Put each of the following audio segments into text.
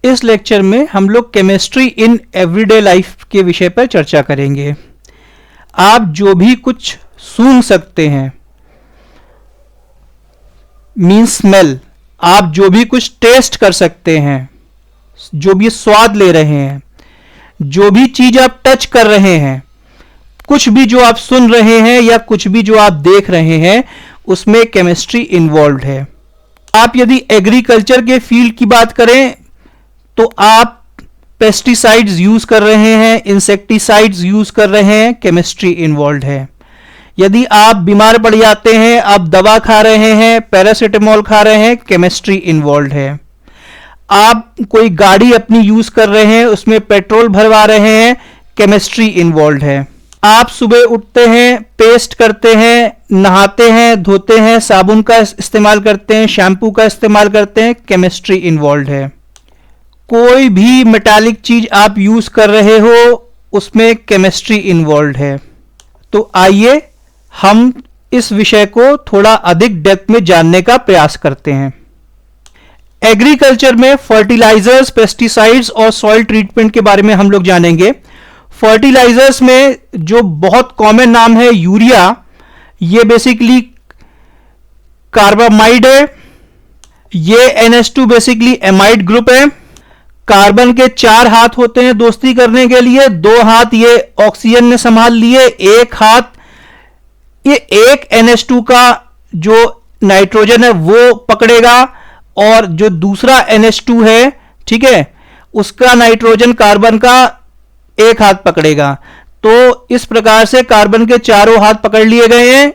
इस लेक्चर में हम लोग केमिस्ट्री इन एवरीडे लाइफ के विषय पर चर्चा करेंगे। आप जो भी कुछ सूंघ सकते हैं, मीन स्मेल, आप जो भी कुछ टेस्ट कर सकते हैं, जो भी स्वाद ले रहे हैं, जो भी चीज आप टच कर रहे हैं, कुछ भी जो आप सुन रहे हैं या कुछ भी जो आप देख रहे हैं, उसमें केमिस्ट्री इन्वॉल्व है। आप यदि एग्रीकल्चर के फील्ड की बात करें तो आप पेस्टिसाइड्स यूज कर रहे हैं, इंसेक्टिसाइड्स यूज कर रहे हैं, केमिस्ट्री इन्वॉल्व है। यदि आप बीमार पड़ जाते हैं, आप दवा खा रहे हैं, पैरासिटामोल खा रहे हैं, केमिस्ट्री इन्वॉल्व है। आप कोई गाड़ी अपनी यूज कर रहे हैं, उसमें पेट्रोल भरवा रहे हैं, केमिस्ट्री इन्वॉल्व है। आप सुबह उठते हैं, पेस्ट करते हैं, नहाते हैं, धोते हैं, साबुन का इस्तेमाल करते हैं, शैम्पू का इस्तेमाल करते हैं, केमिस्ट्री इन्वॉल्व है। कोई भी मेटालिक चीज आप यूज कर रहे हो, उसमें केमिस्ट्री इन्वॉल्व है। तो आइए हम इस विषय को थोड़ा अधिक डेप्थ में जानने का प्रयास करते हैं। एग्रीकल्चर में फर्टिलाइजर्स, पेस्टिसाइड्स और सॉइल ट्रीटमेंट के बारे में हम लोग जानेंगे। फर्टिलाइजर्स में जो बहुत कॉमन नाम है यूरिया, ये बेसिकली कार्बामाइड है। ये NH2 बेसिकली एमाइड ग्रुप है। कार्बन के 4 हाथ होते हैं दोस्ती करने के लिए, 2 हाथ ये ऑक्सीजन ने संभाल लिए, एक हाथ ये एक NH2 का जो नाइट्रोजन है वो पकड़ेगा, और जो दूसरा NH2 है, ठीक है, उसका नाइट्रोजन कार्बन का एक हाथ पकड़ेगा। तो इस प्रकार से कार्बन के चारों हाथ पकड़ लिए गए हैं,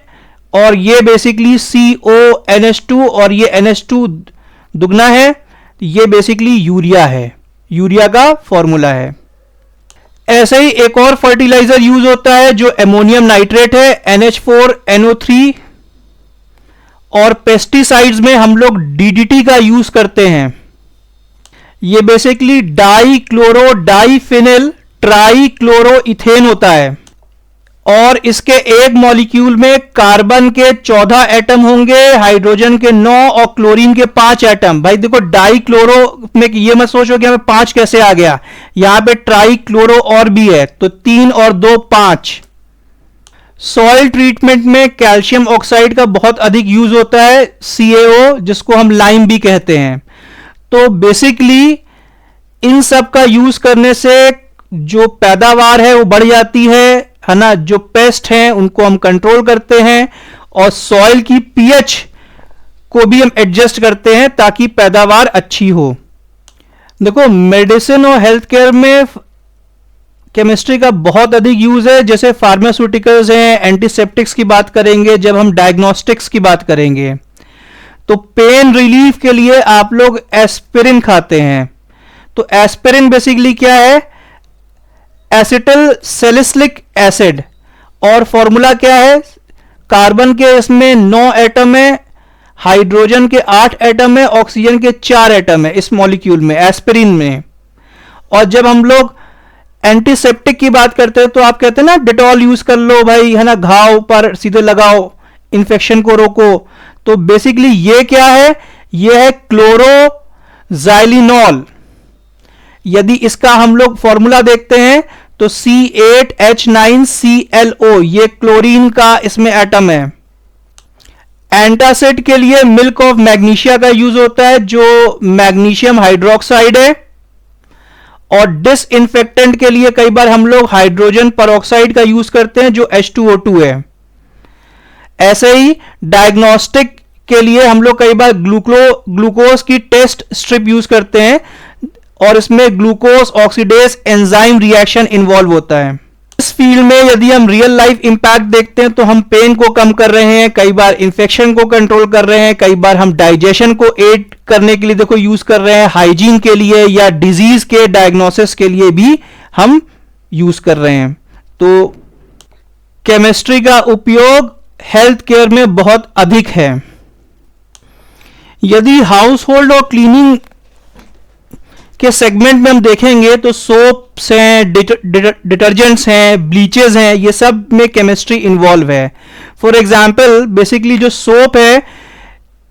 और ये बेसिकली CONH2 और ये NH2 दुगना है, ये बेसिकली यूरिया है, यूरिया का फॉर्मूला है। ऐसे ही एक और फर्टिलाइजर यूज होता है जो एमोनियम नाइट्रेट है, NH4NO3। और पेस्टिसाइड्स में हम लोग DDT का यूज करते हैं। ये बेसिकली डाई क्लोरो डाईफिनिल ट्राईक्लोरोइथेन होता है, और इसके एक मॉलिक्यूल में कार्बन के 14 एटम होंगे, हाइड्रोजन के 9 और क्लोरीन के 5 एटम। भाई देखो, डाई क्लोरो में ये मत सोचो कि हमें 5 कैसे आ गया, यहां पे ट्राई क्लोरो और भी है, तो 3 और 2 5। सॉइल ट्रीटमेंट में कैल्शियम ऑक्साइड का बहुत अधिक यूज होता है, CaO, जिसको हम लाइम भी कहते हैं। तो बेसिकली इन सब का यूज करने से जो पैदावार है वो बढ़ जाती है ना। जो पेस्ट हैं उनको हम कंट्रोल करते हैं, और सॉइल की पीएच को भी हम एडजस्ट करते हैं ताकि पैदावार अच्छी हो। देखो, मेडिसिन और हेल्थ केयर में केमिस्ट्री का बहुत अधिक यूज है। जैसे फार्मास्यूटिकल्स हैं, एंटीसेप्टिक्स की बात करेंगे, जब हम डायग्नोस्टिक्स की बात करेंगे तो पेन रिलीफ के लिए आप लोग एस्पिरिन खाते हैं। तो एस्पिरिन बेसिकली क्या है, एसिटिल सैलिसिलिक एसिड, और फॉर्मूला क्या है, कार्बन के इसमें 9 एटम है, हाइड्रोजन के 8 एटम है, ऑक्सीजन के 4 एटम है इस मॉलिक्यूल में, एस्पिरिन में। और जब हम लोग एंटीसेप्टिक की बात करते हैं तो आप कहते हैं ना, डेटॉल यूज कर लो भाई, है ना, घाव पर सीधे लगाओ, इंफेक्शन को रोको। तो बेसिकली ये क्या है, ये है क्लोरोजाइलिनॉल। यदि इसका हम लोग फॉर्मूला देखते हैं तो C8H9ClO, ये क्लोरीन का इसमें एटम है। एंटासिड के लिए मिल्क ऑफ मैग्नीशिया का यूज होता है, जो मैग्नीशियम हाइड्रोक्साइड है। और डिसइंफेक्टेंट के लिए कई बार हम लोग हाइड्रोजन परऑक्साइड का यूज करते हैं, जो H2O2 है। ऐसे ही डायग्नोस्टिक के लिए हम लोग कई बार ग्लूकोज की टेस्ट स्ट्रिप यूज करते हैं, और इसमें glucose oxidase enzyme reaction involve होता है। इस फील्ड में यदि हम रियल लाइफ इंपैक्ट देखते हैं तो हम पेन को कम कर रहे हैं, कई बार इंफेक्शन को कंट्रोल कर रहे हैं, कई बार हम डाइजेशन को एड करने के लिए देखो यूज कर रहे हैं, हाइजीन के लिए या डिजीज के डायग्नोसिस के लिए भी हम यूज कर रहे हैं। तो केमिस्ट्री का उपयोग हेल्थ केयर में बहुत अधिक है। यदि हाउस होल्ड और क्लीनिंग के सेगमेंट में हम देखेंगे तो सोप्स हैं, डिटर्जेंट्स हैं, ब्लीचेस हैं, ये सब में केमिस्ट्री इन्वॉल्व है। फॉर एग्जाम्पल बेसिकली जो सोप है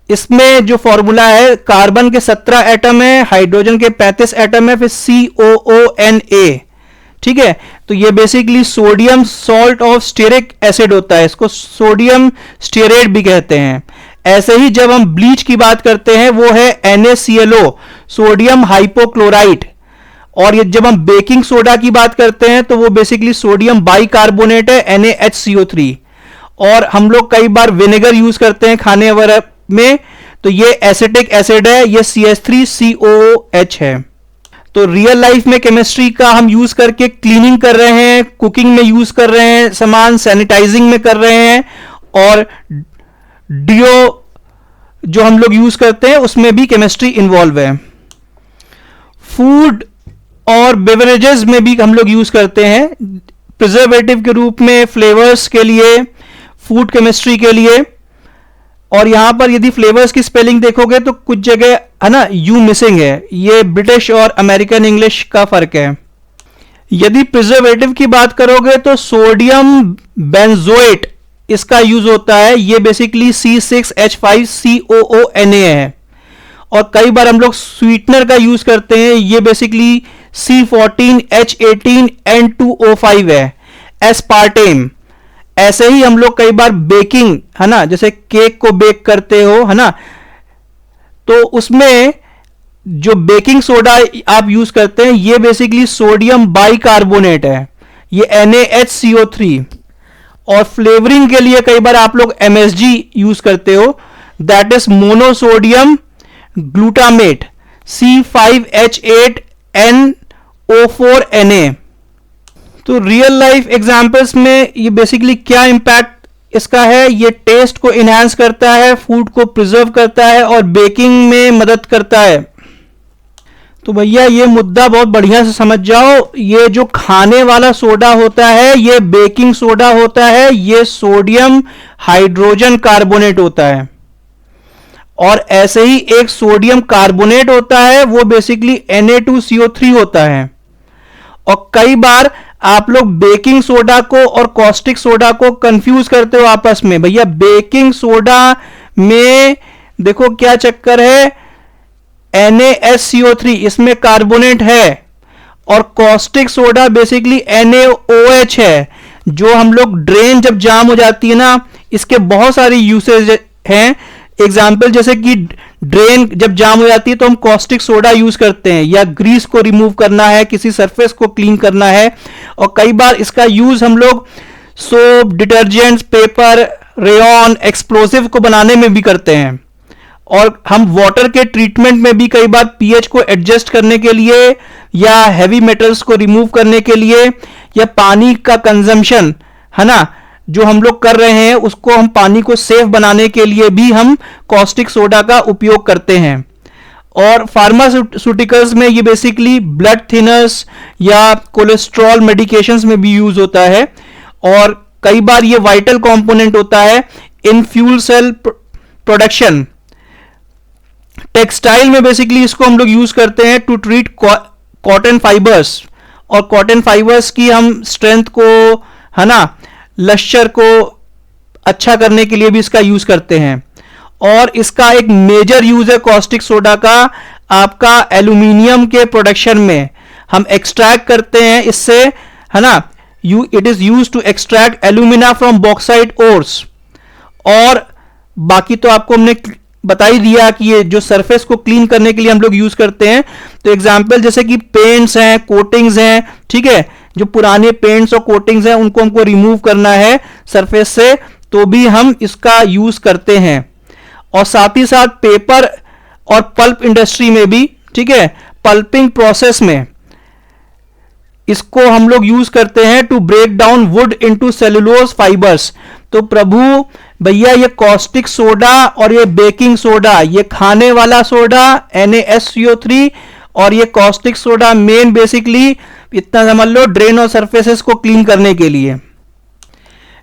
इसमें जो फॉर्मूला है, कार्बन के 17 एटम है, हाइड्रोजन के 35 एटम है, फिर COONA, ठीक है। तो ये basically sodium salt of stearic acid होता है, इसको सोडियम स्टेरेट भी कहते हैं। ऐसे ही जब हम ब्लीच की बात करते हैं वो है NaClO, सोडियम हाइपोक्लोराइट। और ये जब हम बेकिंग सोडा की बात करते हैं तो वो बेसिकली सोडियम बाइकार्बोनेट है, NaHCO3। और हम लोग कई बार विनेगर यूज करते हैं खाने वगैरह में, तो ये एसिटिक एसिड है, ये CH3COOH है। तो रियल लाइफ में केमिस्ट्री का हम यूज करके क्लीनिंग कर रहे हैं, कुकिंग में यूज कर रहे हैं, सामान सैनिटाइजिंग में कर रहे हैं, और डिओ जो हम लोग यूज करते हैं उसमें भी केमिस्ट्री इन्वॉल्व है। फूड और बेवरेजेस में भी हम लोग यूज करते हैं प्रिजर्वेटिव के रूप में, फ्लेवर्स के लिए, फूड केमिस्ट्री के लिए। और यहां पर यदि फ्लेवर्स की स्पेलिंग देखोगे तो कुछ जगह है ना यू मिसिंग है, ये ब्रिटिश और अमेरिकन इंग्लिश का फर्क है। यदि प्रिजर्वेटिव की बात करोगे तो सोडियम बेंजोएट इसका यूज होता है, ये बेसिकली C6H5COONA है। और कई बार हम लोग स्वीटनर का यूज करते हैं, ये बेसिकली C14H18N2O5 है, एस्पार्टेम। ऐसे ही हम लोग कई बार बेकिंग, है ना, जैसे केक को बेक करते हो, है ना, तो उसमें जो बेकिंग सोडा आप यूज करते हैं ये बेसिकली सोडियम बाइकार्बोनेट है, ये NaHCO3। और फ्लेवरिंग के लिए कई बार आप लोग MSG यूज करते हो, that is monosodium glutamate, C5H8NO4Na। तो रियल लाइफ एग्जांपल्स में ये बेसिकली क्या इंपैक्ट इसका है, ये टेस्ट को इनहांस करता है, फूड को प्रिजर्व करता है और बेकिंग में मदद करता है। तो भैया ये मुद्दा बहुत बढ़िया से समझ जाओ, ये जो खाने वाला सोडा होता है ये बेकिंग सोडा होता है, ये सोडियम हाइड्रोजन कार्बोनेट होता है। और ऐसे ही एक सोडियम कार्बोनेट होता है, वो बेसिकली Na2CO3 होता है। और कई बार आप लोग बेकिंग सोडा को और कॉस्टिक सोडा को कंफ्यूज करते हो आपस में। भैया बेकिंग सोडा में देखो क्या चक्कर है, NaSCO3 इसमें कार्बोनेट है, और कॉस्टिक सोडा बेसिकली NaOH है। जो हम लोग ड्रेन जब जाम हो जाती है ना, इसके बहुत सारी यूसेज हैं। एग्जाम्पल जैसे कि ड्रेन जब जाम हो जाती है तो हम कॉस्टिक सोडा यूज करते हैं, या ग्रीस को रिमूव करना है, किसी सरफेस को क्लीन करना है। और कई बार इसका यूज हम लोग soap, detergents, paper, rayon, explosive को बनाने में भी करते हैं। और हम वाटर के ट्रीटमेंट में भी कई बार पीएच को एडजस्ट करने के लिए, या हैवी मेटल्स को रिमूव करने के लिए, या पानी का कंजम्पशन, है ना, जो हम लोग कर रहे हैं उसको हम पानी को सेफ बनाने के लिए भी हम कॉस्टिक सोडा का उपयोग करते हैं। और फार्मास्यूटिकल्स में ये बेसिकली ब्लड थिनर्स या कोलेस्ट्रॉल मेडिकेशंस में भी यूज होता है। और कई बार ये वाइटल कंपोनेंट होता है in fuel cell production. Textile में बेसिकली इसको हम लोग यूज करते हैं टू ट्रीट कॉटन फाइबर्स, और कॉटन फाइबर्स की हम स्ट्रेंथ को, है ना, लश्चर को अच्छा करने के लिए भी इसका यूज करते हैं। और इसका एक मेजर यूज है कॉस्टिक सोडा का आपका एल्यूमिनियम के प्रोडक्शन में, हम एक्सट्रैक्ट करते हैं इससे, है ना, it is use to extract alumina from bauxite ores. और बाकी तो आपको हमने बता ही दिया कि ये जो सरफेस को क्लीन करने के लिए हम लोग यूज करते हैं। तो एग्जाम्पल जैसे कि पेंट्स हैं, कोटिंग्स हैं, ठीक है, जो पुराने पेंट्स और कोटिंग्स हैं उनको हमको रिमूव करना है सरफेस से, तो भी हम इसका यूज करते हैं। और साथ ही साथ पेपर और पल्प इंडस्ट्री में भी, ठीक है, पल्पिंग प्रोसेस में इसको हम लोग यूज करते हैं to break down wood into cellulose fibres. तो प्रभु भैया ये कॉस्टिक सोडा और ये बेकिंग सोडा, ये खाने वाला सोडा NaSCO3, और ये कॉस्टिक सोडा मेन बेसिकली इतना समझ लो ड्रेन और सरफेसेस को क्लीन करने के लिए।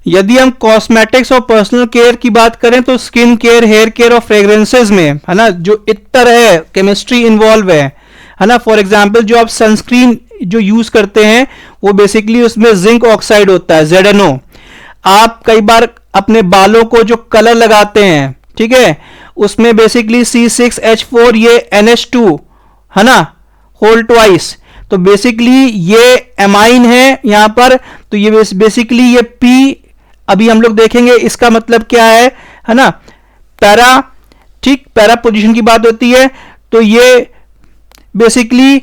यदि हम कॉस्मेटिक्स और पर्सनल केयर की बात करें तो स्किन केयर, हेयर केयर और फ्रेग्रेंसेस में, है ना, जो इत्र है, केमिस्ट्री इन्वॉल्व है ना। फॉर एग्जांपल जो आप सनस्क्रीन जो यूज करते हैं वो बेसिकली उसमें जिंक ऑक्साइड होता है, ZNO। आप कई बार अपने बालों को जो कलर लगाते हैं, ठीक है, उसमें बेसिकली C6H4 ये NH2 है ना, होल ट्वाइस। तो बेसिकली ये एमाइन है यहां पर। तो ये बेसिकली ये P अभी हम लोग देखेंगे इसका मतलब क्या है ना, पैरा, ठीक, पैरा पोजीशन की बात होती है। तो ये बेसिकली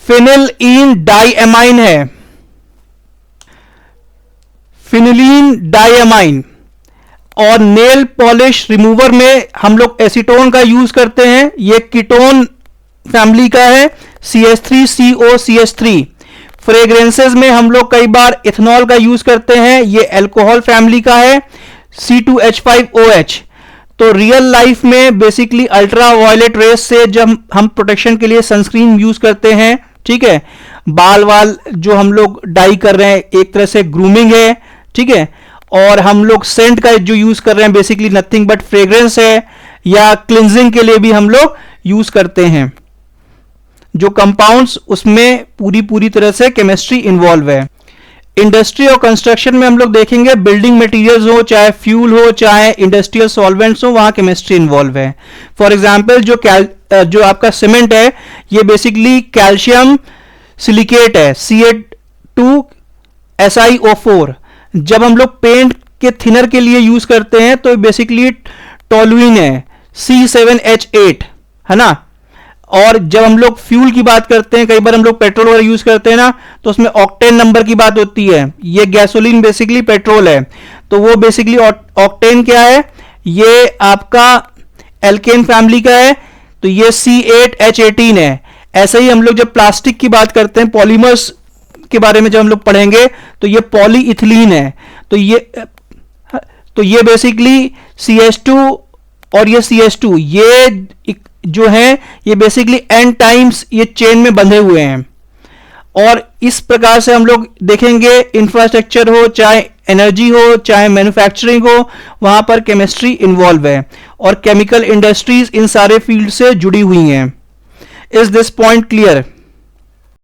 फिनिलीन डाइएमाइन है, फिनिलीन डाइएमाइन। और नेल पॉलिश रिमूवर में हम लोग एसीटोन का यूज करते हैं, ये कीटोन फैमिली का है, CH3COCH3। फ्रेग्रेंसेस में हम लोग कई बार इथेनॉल का यूज करते हैं, ये अल्कोहल फैमिली का है, C2H5OH। तो रियल लाइफ में बेसिकली अल्ट्रा वायलेट रेस से जब हम प्रोटेक्शन के लिए सनस्क्रीन यूज करते हैं, ठीक है, बाल जो हम लोग डाई कर रहे हैं एक तरह से ग्रूमिंग है, ठीक है, और हम लोग सेंट का जो यूज कर रहे हैं बेसिकली नथिंग बट फ्रेग्रेंस है, या क्लिनजिंग के लिए भी हम लोग यूज करते हैं। जो कंपाउंड्स उसमें पूरी तरह से केमिस्ट्री इन्वॉल्व है। इंडस्ट्री और कंस्ट्रक्शन में हम लोग देखेंगे बिल्डिंग मटेरियल्स हो, चाहे फ्यूल हो, चाहे इंडस्ट्रियल सॉल्वेंट्स हो, वहां केमिस्ट्री इन्वॉल्व है। फॉर एग्जांपल जो आपका सीमेंट है ये बेसिकली कैल्शियम सिलिकेट है, Ca2SiO4। जब हम लोग पेंट के थिनर के लिए यूज करते हैं तो बेसिकली टोलुइन है, C7H8 है ना। और जब हम लोग फ्यूल की बात करते हैं, कई बार हम लोग पेट्रोल वगैरह यूज करते हैं ना, तो उसमें ऑक्टेन नंबर की बात होती है। ये गैसोलीन बेसिकली पेट्रोल है, तो वो बेसिकली ऑक्टेन क्या है, ये आपका एल्केन फैमिली का है, तो ये C8H18 है। ऐसे ही हम लोग जब प्लास्टिक की बात करते हैं, पॉलीमर्स के बारे में जब हम लोग पढ़ेंगे, तो ये पॉलीइथिलीन है। तो ये बेसिकली CH2 और ये CH2 ये जो है ये बेसिकली n टाइम्स ये चेन में बंधे हुए हैं। और इस प्रकार से हम लोग देखेंगे इंफ्रास्ट्रक्चर हो, चाहे एनर्जी हो, चाहे मैन्युफैक्चरिंग हो, वहां पर केमिस्ट्री इन्वॉल्व है। और केमिकल इंडस्ट्रीज इन सारे फील्ड से जुड़ी हुई हैं। Is this point clear?